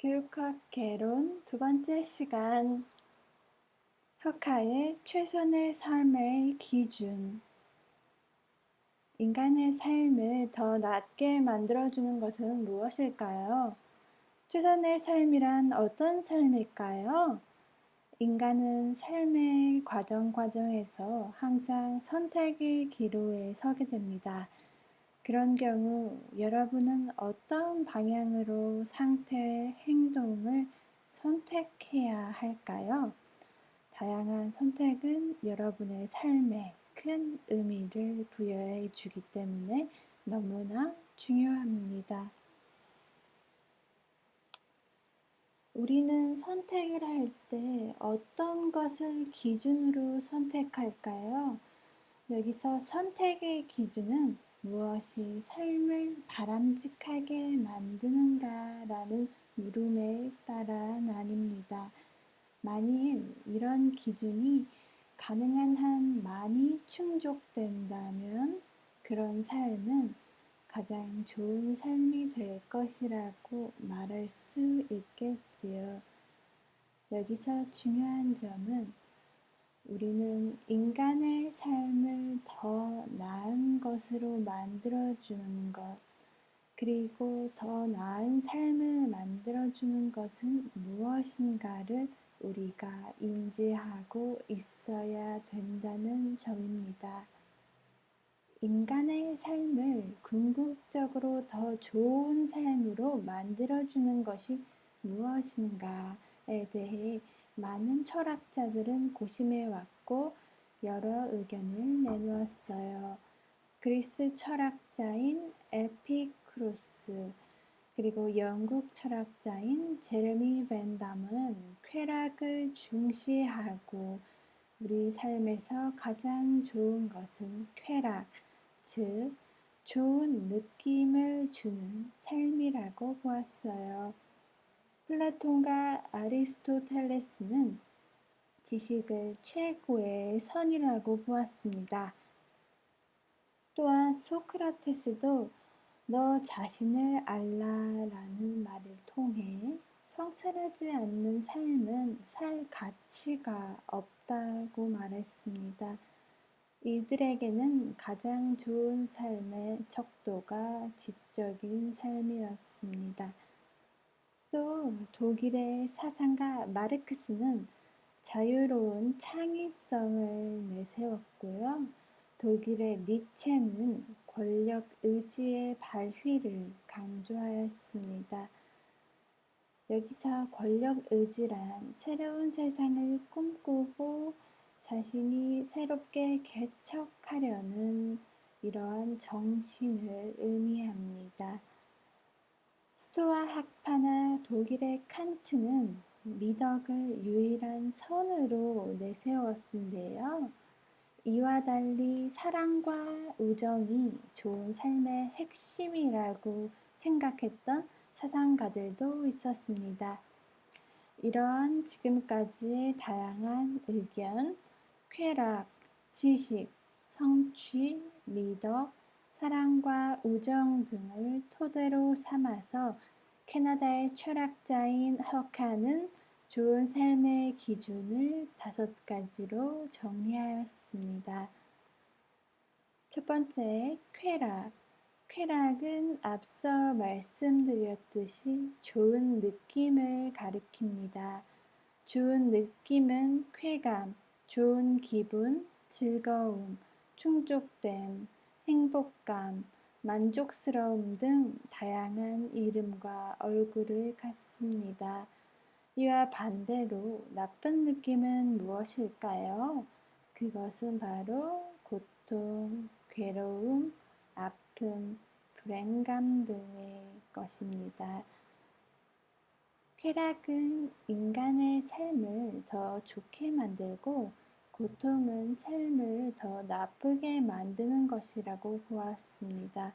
교육학 개론 두 번째 시간. 혁하의 최선의 삶의 기준. 인간의 삶을 더 낫게 만들어주는 것은 무엇일까요? 최선의 삶이란 어떤 삶일까요? 인간은 삶의 과정에서 항상 선택의 기로에 서게 됩니다. 그런 경우 여러분은 어떤 방향으로 상태, 행동을 선택해야 할까요? 다양한 선택은 여러분의 삶에 큰 의미를 부여해 주기 때문에 너무나 중요합니다. 우리는 선택을 할 때 어떤 것을 기준으로 선택할까요? 여기서 선택의 기준은 무엇이 삶을 바람직하게 만드는가라는 물음에 따라 나뉩니다. 만일 이런 기준이 가능한 한 많이 충족된다면 그런 삶은 가장 좋은 삶이 될 것이라고 말할 수 있겠지요. 여기서 중요한 점은 우리는 인간의 삶을 더 나은 것으로 만들어주는 것, 그리고 더 나은 삶을 만들어주는 것은 무엇인가를 우리가 인지하고 있어야 된다는 점입니다. 인간의 삶을 궁극적으로 더 좋은 삶으로 만들어주는 것이 무엇인가에 대해 많은 철학자들은 고심해왔고 여러 의견을 내놓았어요. 그리스 철학자인 에피쿠로스 그리고 영국 철학자인 제레미 벤담은 쾌락을 중시하고 우리 삶에서 가장 좋은 것은 쾌락, 즉 좋은 느낌을 주는 삶이라고 보았어요. 플라톤과 아리스토텔레스는 지식을 최고의 선이라고 보았습니다. 또한 소크라테스도 너 자신을 알라라는 말을 통해 성찰하지 않는 삶은 살 가치가 없다고 말했습니다. 이들에게는 가장 좋은 삶의 척도가 지적인 삶이었습니다. 또 독일의 사상가 마르크스는 자유로운 창의성을 내세웠고요. 독일의 니체는 권력 의지의 발휘를 강조하였습니다. 여기서 권력 의지란 새로운 세상을 꿈꾸고 자신이 새롭게 개척하려는 이러한 정신을 의미합니다. 스토아 학파나 독일의 칸트는 미덕을 유일한 선으로 내세웠는데요. 이와 달리 사랑과 우정이 좋은 삶의 핵심이라고 생각했던 사상가들도 있었습니다. 이러한 지금까지의 다양한 의견, 쾌락, 지식, 성취, 미덕, 사랑과 우정 등을 토대로 삼아서 캐나다의 철학자인 허카는 좋은 삶의 기준을 5가지로 정리하였습니다. 첫 번째, 쾌락. 쾌락은 앞서 말씀드렸듯이 좋은 느낌을 가리킵니다. 좋은 느낌은 쾌감, 좋은 기분, 즐거움, 충족됨, 행복감, 만족스러움 등 다양한 이름과 얼굴을 갖습니다. 이와 반대로 나쁜 느낌은 무엇일까요? 그것은 바로 고통, 괴로움, 아픔, 불행감 등의 것입니다. 쾌락은 인간의 삶을 더 좋게 만들고 고통은 삶을 더 나쁘게 만드는 것이라고 보았습니다.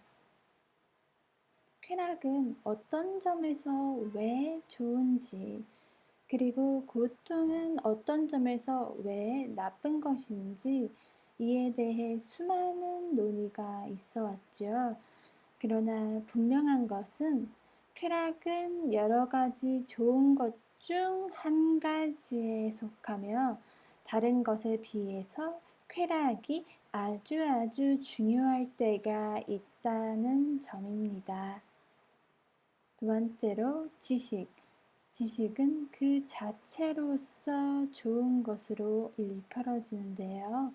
쾌락은 어떤 점에서 왜 좋은지, 그리고 고통은 어떤 점에서 왜 나쁜 것인지 이에 대해 수많은 논의가 있어 왔죠. 그러나 분명한 것은 쾌락은 여러 가지 좋은 것 중 한 가지에 속하며 다른 것에 비해서 쾌락이 아주 중요할 때가 있다는 점입니다. 두 번째로 지식. 지식은 그 자체로서 좋은 것으로 일컬어지는데요.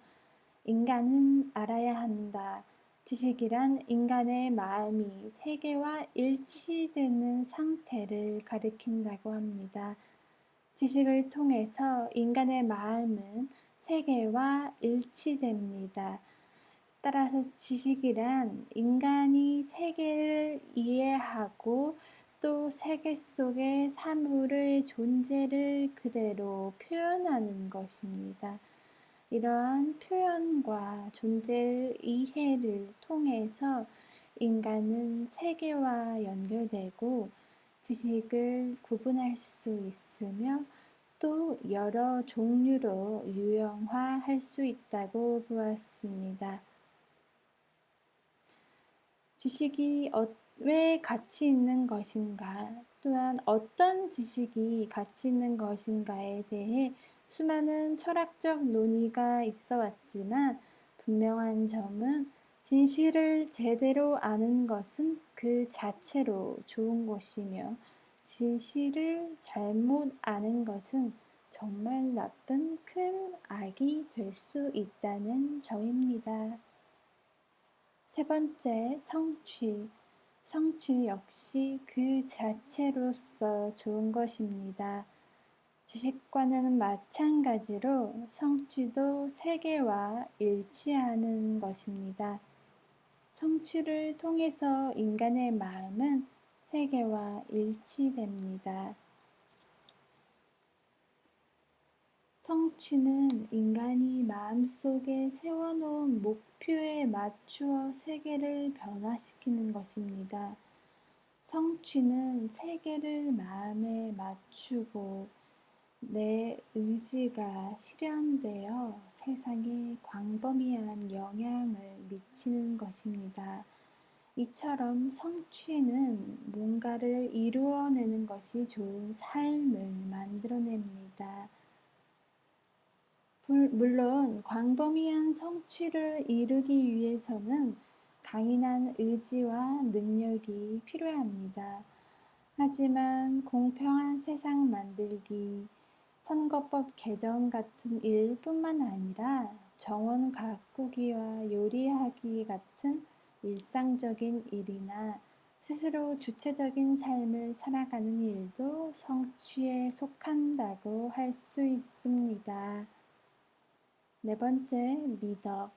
인간은 알아야 한다. 지식이란 인간의 마음이 세계와 일치되는 상태를 가리킨다고 합니다. 지식을 통해서 인간의 마음은 세계와 일치됩니다. 따라서 지식이란 인간이 세계를 이해하고 또 세계 속의 사물의 존재를 그대로 표현하는 것입니다. 이러한 표현과 존재의 이해를 통해서 인간은 세계와 연결되고 지식을 구분할 수 있으며 또 여러 종류로 유형화할 수 있다고 보았습니다. 지식이 왜 가치 있는 것인가, 또한 어떤 지식이 가치 있는 것인가에 대해 수많은 철학적 논의가 있어 왔지만 분명한 점은 진실을 제대로 아는 것은 그 자체로 좋은 것이며 진실을 잘못 아는 것은 정말 나쁜 큰 악이 될 수 있다는 점입니다. 세 번째, 성취. 성취 역시 그 자체로서 좋은 것입니다. 지식과는 마찬가지로 성취도 세계와 일치하는 것입니다. 성취를 통해서 인간의 마음은 세계와 일치됩니다. 성취는 인간이 마음속에 세워놓은 목표에 맞추어 세계를 변화시키는 것입니다. 성취는 세계를 마음에 맞추고 내 의지가 실현되어 세상에 광범위한 영향을 미치는 것입니다. 이처럼 성취는 뭔가를 이루어내는 것이 좋은 삶을 만들어냅니다. 물론 광범위한 성취를 이루기 위해서는 강인한 의지와 능력이 필요합니다. 하지만 공평한 세상 만들기, 선거법 개정 같은 일뿐만 아니라 정원 가꾸기와 요리하기 같은 일상적인 일이나 스스로 주체적인 삶을 살아가는 일도 성취에 속한다고 할 수 있습니다. 네 번째, 미덕.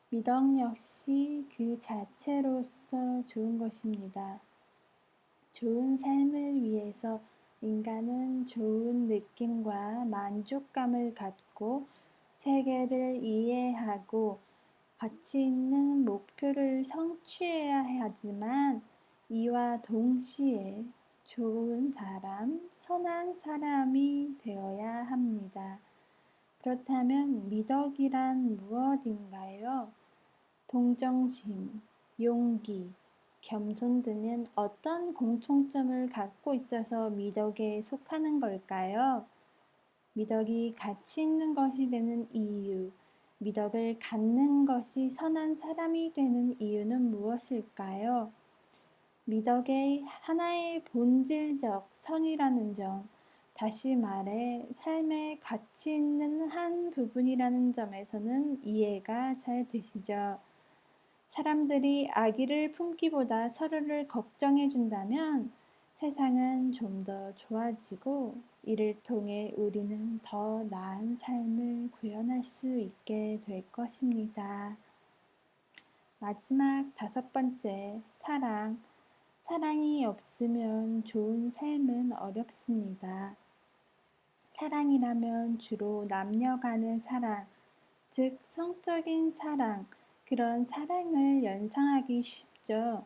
미덕 역시 그 자체로서 좋은 것입니다. 좋은 삶을 위해서 인간은 좋은 느낌과 만족감을 갖고 세계를 이해하고 가치 있는 목표를 성취해야 하지만 이와 동시에 좋은 사람, 선한 사람이 되어야 합니다. 그렇다면 미덕이란 무엇인가요? 동정심, 용기, 겸손 등은 어떤 공통점을 갖고 있어서 미덕에 속하는 걸까요? 미덕이 가치 있는 것이 되는 이유, 미덕을 갖는 것이 선한 사람이 되는 이유는 무엇일까요? 미덕의 하나의 본질적 선이라는 점, 다시 말해 삶의 가치 있는 한 부분이라는 점에서는 이해가 잘 되시죠? 사람들이 아기를 품기보다 서로를 걱정해 준다면 세상은 좀 더 좋아지고 이를 통해 우리는 더 나은 삶을 구현할 수 있게 될 것입니다. 마지막 다섯 번째, 사랑. 사랑이 없으면 좋은 삶은 어렵습니다. 사랑이라면 주로 남녀 간의 사랑, 즉 성적인 사랑, 그런 사랑을 연상하기 쉽죠.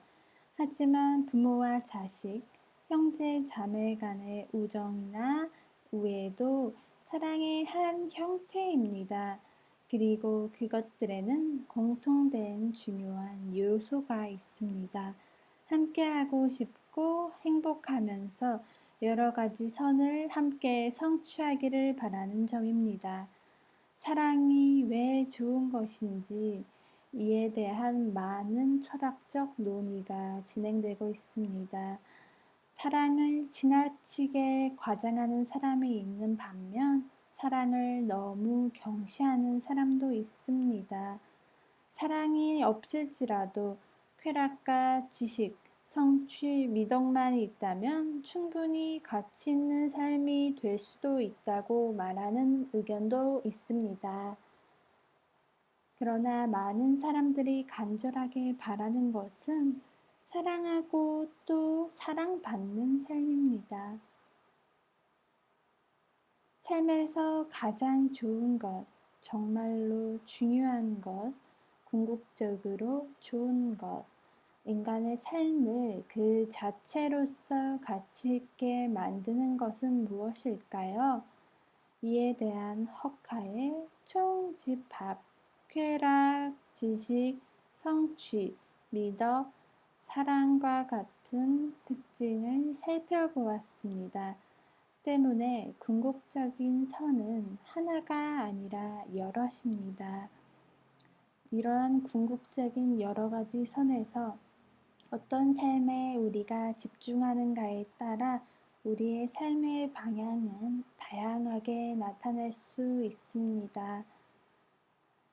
하지만 부모와 자식, 형제 자매 간의 우정이나 우애도 사랑의 한 형태입니다. 그리고 그것들에는 공통된 중요한 요소가 있습니다. 함께하고 싶고 즐겁고 행복하면서 여러 가지 선을 함께 성취하기를 바라는 점입니다. 사랑이 왜 좋은 것인지 이에 대한 많은 철학적 논의가 진행되고 있습니다. 사랑을 지나치게 과장하는 사람이 있는 반면 사랑을 너무 경시하는 사람도 있습니다. 사랑이 없을지라도 쾌락과 지식, 성취, 미덕만 있다면 충분히 가치 있는 삶이 될 수도 있다고 말하는 의견도 있습니다. 그러나 많은 사람들이 간절하게 바라는 것은 사랑하고 또 사랑받는 삶입니다. 삶에서 가장 좋은 것, 정말로 중요한 것, 궁극적으로 좋은 것, 인간의 삶을 그 자체로서 가치 있게 만드는 것은 무엇일까요? 이에 대한 허카의 총집합, 쾌락, 지식, 성취, 미덕, 사랑과 같은 특징을 살펴보았습니다. 때문에 궁극적인 선은 하나가 아니라 여럿입니다. 이러한 궁극적인 여러 가지 선에서 어떤 삶에 우리가 집중하는가에 따라 우리의 삶의 방향은 다양하게 나타날 수 있습니다.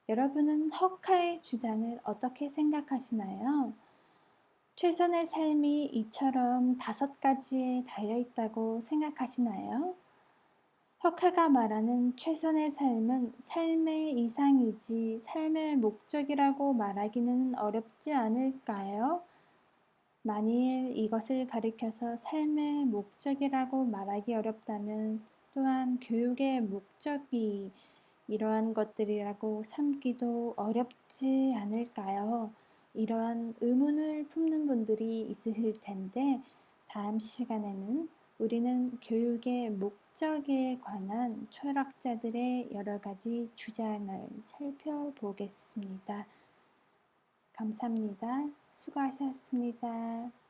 여러분은 허카의 주장을 어떻게 생각하시나요? 최선의 삶이 이처럼 5가지에 달려있다고 생각하시나요? 허카가 말하는 최선의 삶은 삶의 이상이지 삶의 목적이라고 말하기는 어렵지 않을까요? 만일 이것을 가리켜서 삶의 목적이라고 말하기 어렵다면 또한 교육의 목적이 이러한 것들이라고 삼기도 어렵지 않을까요? 이러한 의문을 품는 분들이 있으실 텐데 다음 시간에는 우리는 교육의 목적에 관한 철학자들의 여러 가지 주장을 살펴보겠습니다. 감사합니다. 수고하셨습니다.